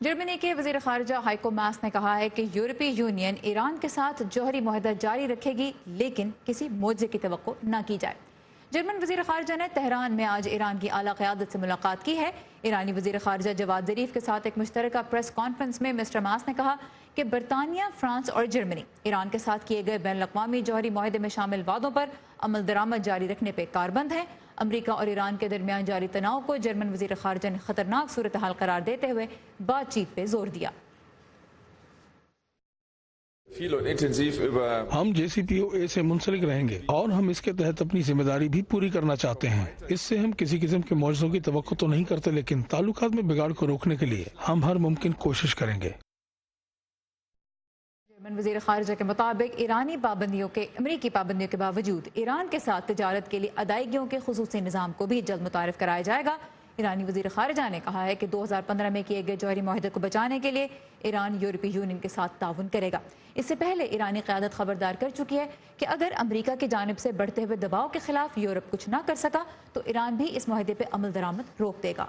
Germany के वजीर खारजा haiku मास ने कहा है कि यूरोपीय यूनियन ईरान के साथ जौहरी मुआहदा जारी रखेगी, लेकिन किसी मुआवजे की तवक्को न की जाए। जर्मन वजीर खारजा ने तेहरान में आज ईरान की आला क़यादत से मुलाकात की है। ईरानी वजीर खारजा जवाद ज़रीफ के साथ एक मुश्तरका प्रेस कॉन्फ्रेंस में मिस्टर मास ने कहा कि बरतानिया, फ्रांस और जर्मनी ईरान के साथ किए गए बैन अवी जौहरी मुआहदे में शामिल वादों पर अमल दरामद जारी रखने पर कारबंद हैं। अमरीका और ईरान के दरमियान जारी तनाव को जर्मन वजीर खारजा ने खतरनाक सूरत हाल करार देते हुए बातचीत पे जोर दिया। हम JCPOA से मुंसलिक रहेंगे और हम इसके तहत अपनी जिम्मेदारी भी पूरी करना चाहते हैं। इससे हम किसी किस्म के मुआवजों की तवक्को तो नहीं करते, लेकिन ताल्लुकात में बिगाड़ को रोकने के लिए हम हर मुमकिन कोशिश करेंगे। जर्मन वजीर खारजा के मुताबिक अमरीकी पाबंदियों के बावजूद ईरान के साथ तिजारत के लिए अदायगियों के खुसूसी निज़ाम को भी जल्द मुतारिफ कराया जाएगा। ईरानी वजीर खारजा ने कहा है कि 2015 में किए गए जौहरी मुआहदे को बचाने के लिए ईरान यूरोपीय यूनियन के साथ ताउन करेगा। इससे पहले ईरानी क़यादत खबरदार कर चुकी है कि अगर अमरीका की जानिब से बढ़ते हुए दबाव के खिलाफ यूरोप कुछ न कर सका तो ईरान भी इस मुआहदे पर अमल दरामद रोक देगा।